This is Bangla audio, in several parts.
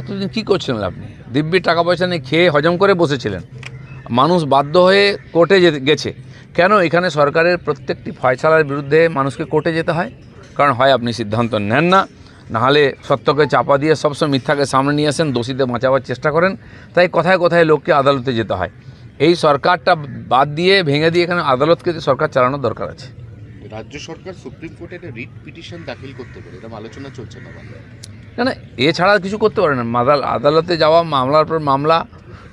এতদিন কী করছিলেন আপনি? দিব্যি টাকা পয়সা নিয়ে খেয়ে হজম করে বসেছিলেন। মানুষ বাধ্য হয়ে কোর্টে গেছে। কেন এখানে সরকারের প্রত্যেকটি ফয়সালার বিরুদ্ধে মানুষকে কোর্টে যেতে হয়? কারণ হয় আপনি সিদ্ধান্ত নেন না, নাহলে সত্যকে চাপা দিয়ে সবসময় মিথ্যাকে সামনে নিয়ে আসেন, দোষীদের বাঁচাবার চেষ্টা করেন। তাই কথায় কথায় লোককে আদালতে যেতে হয়। এই সরকারটা বাদ দিয়ে ভেঙে দিয়ে এখানে আদালতকে সরকার চালানোর দরকার আছে। রাজ্য সরকার সুপ্রিম কোর্টে একটা রিট পিটিশন দাখিল করতে পারে, এরকম আলোচনা চলছে না? না, এছাড়া কিছু করতে পারে না। আদালতে যাওয়া, মামলার পর মামলা,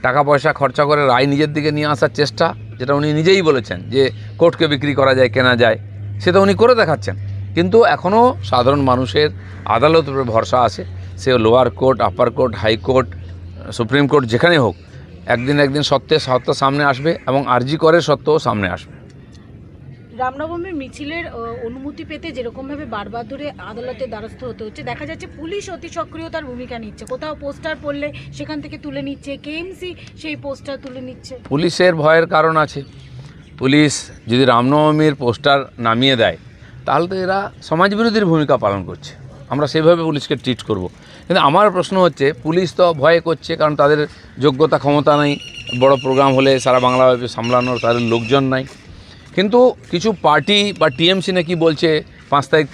টাকা পয়সা খরচা করে রায় নিজের দিকে নিয়ে আসার চেষ্টা, যেটা উনি নিজেই বলেছেন যে কোর্টকে বিক্রি করা যায়, কেনা যায়, সেটা উনি করে দেখাচ্ছেন। কিন্তু এখনও সাধারণ মানুষের আদালতের উপরে ভরসা আছে। সে লোয়ার কোর্ট, আপার কোর্ট, হাইকোর্ট, সুপ্রিম কোর্ট, যেখানে হোক, একদিন সত্য সামনে আসবে এবং আরজি করে সত্যও সামনে আসবে। রামনবমীর মিছিলের অনুমতি পেতে যেরকমভাবে বারবার ধরে আদালতের দ্বারস্থ হতে হচ্ছে, দেখা যাচ্ছে পুলিশ অতি সক্রিয়তার ভূমিকা নিচ্ছে। কোথাও পোস্টার পড়লে সেখান থেকে তুলে নিচ্ছে, কেএমসি সেই পোস্টার তুলে নিচ্ছে। পুলিশের ভয়ের কারণ আছে। পুলিশ যদি রামনবমীর পোস্টার নামিয়ে দেয়, তাহলে তো এরা সমাজবিরোধীর ভূমিকা পালন করছে। আমরা সেভাবে পুলিশকে ট্রিট করব। কিন্তু আমার প্রশ্ন হচ্ছে, পুলিশ তো ভয়ে করছে কারণ তাদের যোগ্যতা ক্ষমতা নেই। বড় প্রোগ্রাম হলে সারা বাংলাভাবে সামলানোর তাদের লোকজন নাই। কিন্তু কিছু পার্টি বা টিএমসি নাকি বলছে 5 তারিখ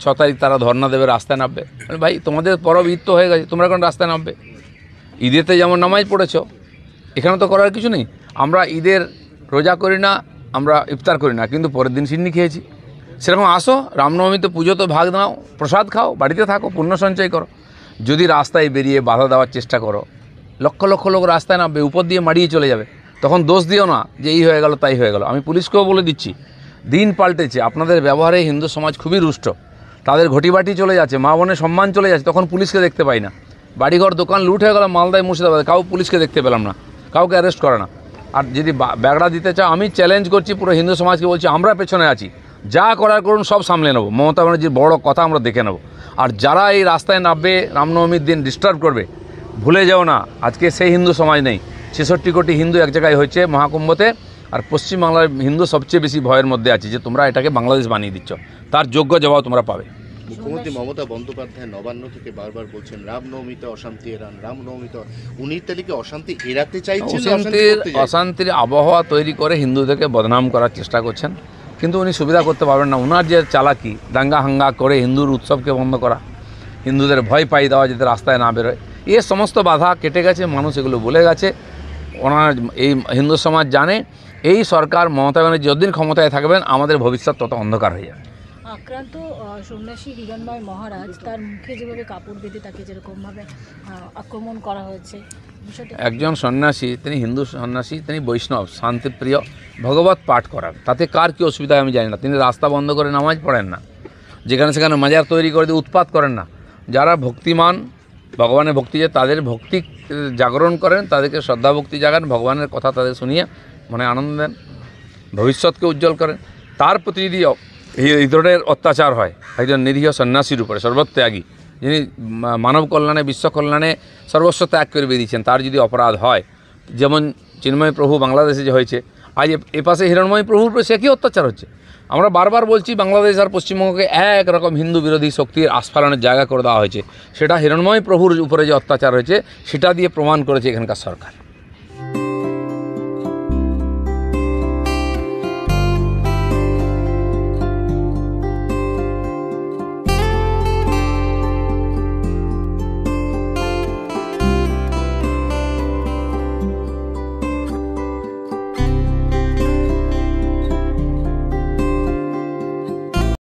6 তারিখ তারা ধর্না দেবে, রাস্তায় নামবে। ভাই, তোমাদের পরব ঈদ তো হয়ে গেছে, তোমরা এখন রাস্তায় নামবে? ঈদেতে যেমন নামাজ পড়েছো, এখানে তো করার কিছু নেই। আমরা ঈদের রোজা করি না, আমরা ইফতার করি না, কিন্তু পরের দিন সিন্নি খেয়েছি। সেরকম আসো, রামনবমীতে পুজো তো ভাগ নাও, প্রসাদ খাও, বাড়িতে থাকো, পুণ্য সঞ্চয় করো। যদি রাস্তায় বেরিয়ে বাধা দেওয়ার চেষ্টা করো, লক্ষ লক্ষ লোক রাস্তায় নামবে, উপর দিয়ে মারিয়ে চলে যাবে। তখন দোষ দিও না যে এই হয়ে গেল তাই হয়ে গেল। আমি পুলিশকেও বলে দিচ্ছি, দিন পাল্টেছে, আপনাদের ব্যবহারে হিন্দু সমাজ খুবই রুষ্ট। তাদের ঘটিবাটি চলে যাচ্ছে, মা বোনের সম্মান চলে যাচ্ছে, তখন পুলিশকে দেখতে পাই না। বাড়িঘর দোকান লুট হয়ে গেল মালদায়, মুর্শিদাবাদে, কাউ পুলিশকে দেখতে পেলাম না, কাউকে অ্যারেস্ট করে না। আর যদি ব্যাগড়া দিতে চাও, আমি চ্যালেঞ্জ করছি পুরো হিন্দু সমাজকে, বলছি আমরা পেছনে আছি, যা করার করুন সব সামলে নেবো। মমতা ব্যানার্জির বড় কথা আমরা দেখে নেব। আর যারা এই রাস্তায় নামবে, রামনবমীর দিন ডিস্টার্ব করবে, ভুলে যাও না আজকে সেই হিন্দু সমাজ নেই। 66 কোটি হিন্দু এক জায়গায় হয়েছে মহাকুম্ভতে, আর পশ্চিমবাংলার হিন্দু সবচেয়ে বেশি ভয়ের মধ্যে আছে যে তোমরা এটাকে বাংলাদেশ বানিয়ে দিচ্ছ। তার যোগ্য জবাব তোমরা পাবে। মুখ্যমন্ত্রী মমতা বন্দ্যোপাধ্যায় নবান্ন থেকে বারবার বলছেন রামনবমীতে অশান্তি এড়ান, রামনবমীতে 19 তারিখে অশান্তি এড়াতে চাইছেন, অশান্তির আবহাওয়া তৈরি করে হিন্দুদেরকে বদনাম করার চেষ্টা করছেন। কিন্তু উনি সুবিধা করতে পারবেন না। ওনার যে চালাকি, দাঙ্গা হাঙ্গা করে হিন্দুর উৎসবকে বন্ধ করা, হিন্দুদের ভয় পাই দেওয়া যাতে রাস্তায় না বেরোয়, এ সমস্ত বাধা কেটে গেছে। মানুষ এগুলো বলে গেছে। ওনার এই হিন্দু সমাজ জানে এই সরকার মমতা ব্যানার্জি যতদিন ক্ষমতায় থাকবেন, আমাদের ভবিষ্যৎ তত অন্ধকার হয়ে যাবে। আক্রান্ত সন্ন্যাসী হিরণময় মহারাজ, তার মুখে যেভাবে কাপড় বেঁধে তাকে যেরকমভাবে আক্রমণ করা হয়েছে, একজন সন্ন্যাসী, তিনি হিন্দু সন্ন্যাসী, তিনি বৈষ্ণব, শান্তিপ্রিয়, ভগবত পাঠ করার, তাতে কার কী অসুবিধা আমি জানি না। তিনি রাস্তা বন্ধ করে নামাজ পড়েন না, যেখানে সেখানে মাজার তৈরি করে দিয়ে উৎপাত করেন না। যারা ভক্তিমান, ভগবানের ভক্তি, যে তাদের ভক্তি জাগরণ করেন, তাদেরকে শ্রদ্ধা ভক্তি জাগান, ভগবানের কথা তাদের শুনিয়ে মনে আনন্দ দেন, ভবিষ্যৎকে উজ্জ্বল করেন। তার প্রতি যদি এই ধরনের অত্যাচার হয় একজন নিরীহ সন্ন্যাসীর উপরে, সর্বত্যাগী, যিনি মানব কল্যাণে, বিশ্ব কল্যাণে সর্বস্ব ত্যাগ করে বেরিয়েছেন, তার যদি অপরাধ হয়, যেমন চিন্ময় প্রভু বাংলাদেশে যে হয়েছে, আজ এপাশে হিরণময় প্রভুর উপরে সে কী অত্যাচার হচ্ছে। আমরা বারবার বলছি, বাংলাদেশ আর পশ্চিমবঙ্গকে একরকম হিন্দু বিরোধী শক্তির আস্ফালনের জায়গা করে দেওয়া হয়েছে। সেটা হিরণময় প্রভুর উপরে যে অত্যাচার হয়েছে, সেটা দিয়ে প্রমাণ করেছে এখানকার সরকার।